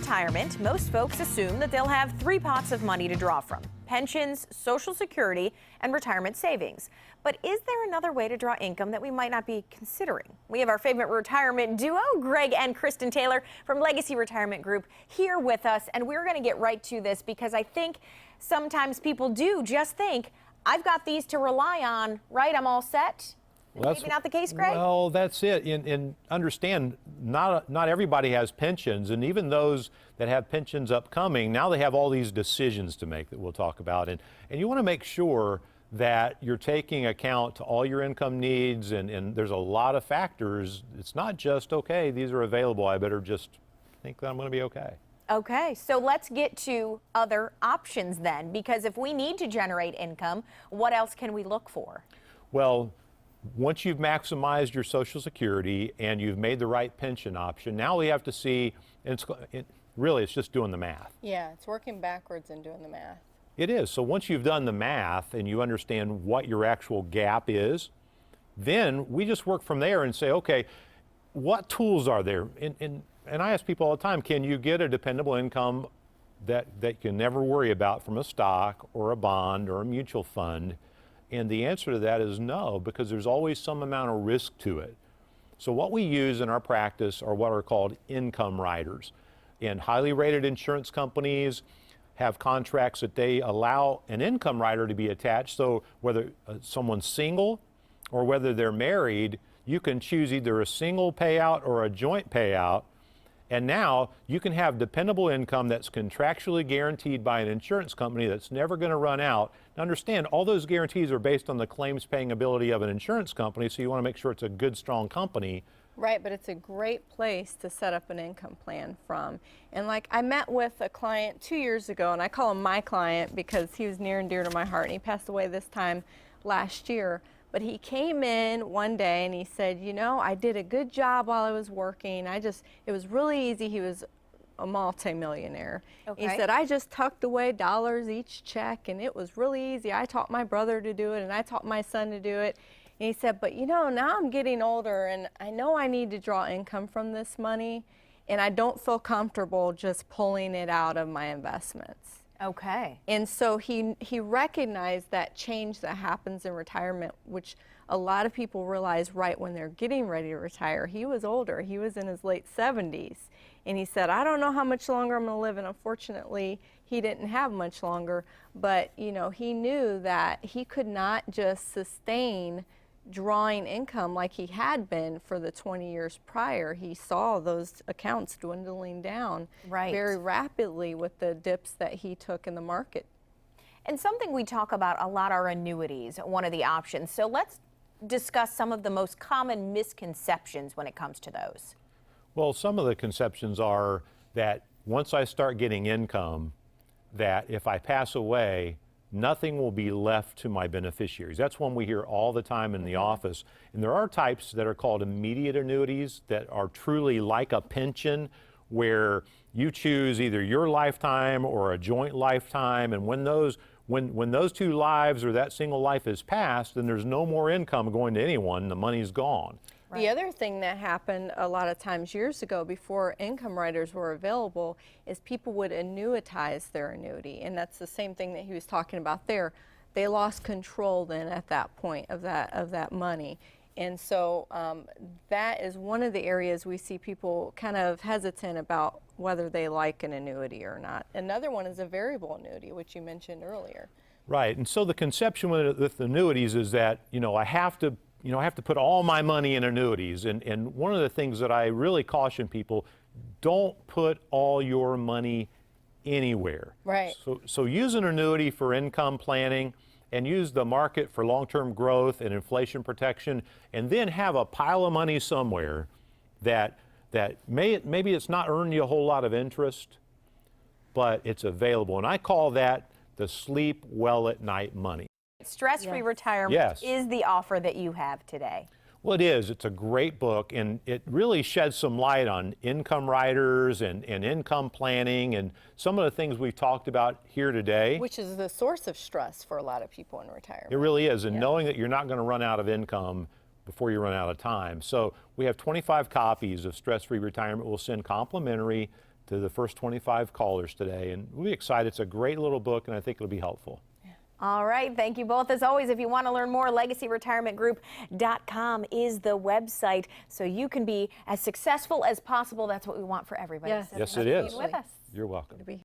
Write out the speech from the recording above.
retirement, most folks assume that they'll have three pots of money to draw from: pensions, Social Security, and retirement savings. But is there another way to draw income that we might not be considering? We have our favorite retirement duo, Greg and Kristen Taylor from Legacy Retirement Group, here with us, and we're going to get right to this because I think sometimes people do just think, I've got these to rely on, right? I'm all set. Well, maybe not the case, Greg? Well, that's it. And understand, not everybody has pensions, and even those that have pensions upcoming, now they have all these decisions to make that we'll talk about. And you want to make sure that you're taking account to all your income needs, and there's a lot of factors. It's not just, okay, these are available, I better just think that I'm going to be okay. Okay, so let's get to other options then, because if we need to generate income, what else can we look for? Well, once you've maximized your Social Security and you've made the right pension option, now we have to see, and really it's just doing the math. Yeah, it's working backwards and doing the math. It is. So once you've done the math and you understand what your actual gap is, then we just work from there and say, okay, what tools are there? And I ask people all the time, can you get a dependable income that you can never worry about from a stock or a bond or a mutual fund? And the answer to that is no, because there's always some amount of risk to it. So what we use in our practice are what are called income riders. And highly rated insurance companies have contracts that they allow an income rider to be attached. So whether someone's single or whether they're married, you can choose either a single payout or a joint payout. And now you can have dependable income that's contractually guaranteed by an insurance company that's never going to run out. Now understand, all those guarantees are based on the claims paying ability of an insurance company, so you want to make sure it's a good, strong company. Right, but it's a great place to set up an income plan from. And like, I met with a client 2 years ago, and I call him my client because he was near and dear to my heart, and he passed away this time last year. But he came in one day and he said, you know, I did a good job while I was working. It was really easy. He was a multimillionaire. Okay. He said, I just tucked away dollars each check and it was really easy. I taught my brother to do it and I taught my son to do it. And he said, but you know, now I'm getting older and I know I need to draw income from this money and I don't feel comfortable just pulling it out of my investments. Okay. And so he recognized that change that happens in retirement, which a lot of people realize right when they're getting ready to retire. He was older. He was in his late 70s. And he said, I don't know how much longer I'm going to live. And unfortunately, he didn't have much longer. But, you know, he knew that he could not just sustain drawing income like he had been for the 20 years prior. He saw those accounts dwindling down very rapidly with the dips that he took in the market. And something we talk about a lot are annuities, one of the options. So let's discuss some of the most common misconceptions when it comes to those. Well, some of the conceptions are that once I start getting income, that if I pass away, nothing will be left to my beneficiaries. That's one we hear all the time in the office. And there are types that are called immediate annuities that are truly like a pension, where you choose either your lifetime or a joint lifetime. And when those two lives or that single life is passed, then there's no more income going to anyone. The money's gone. Right. The other thing that happened a lot of times years ago before income riders were available is people would annuitize their annuity, and that's the same thing that he was talking about there. They lost control then at that point of that money. And so that is one of the areas we see people kind of hesitant about whether they like an annuity or not. Another one is a variable annuity, which you mentioned earlier. Right, and so the conception with annuities is that, you know, I have to put all my money in annuities. And one of the things that I really caution people, don't put all your money anywhere. Right. So use an annuity for income planning and use the market for long-term growth and inflation protection, and then have a pile of money somewhere that maybe it's not earning you a whole lot of interest, but it's available. And I call that the sleep well at night money. Stress-free retirement is the offer that you have today. Well, it is. It's a great book, and it really sheds some light on income riders and income planning and some of the things we've talked about here today. Which is the source of stress for a lot of people in retirement. It really is, and knowing that you're not going to run out of income before you run out of time. So we have 25 copies of Stress-Free Retirement. We'll send complimentary to the first 25 callers today. And we'll be excited. It's a great little book, and I think it'll be helpful. All right, thank you both. As always, if you want to learn more, LegacyRetirementGroup.com is the website, so you can be as successful as possible. That's what we want for everybody. Yes. So Yes, thank it you for is. being with us. You're welcome.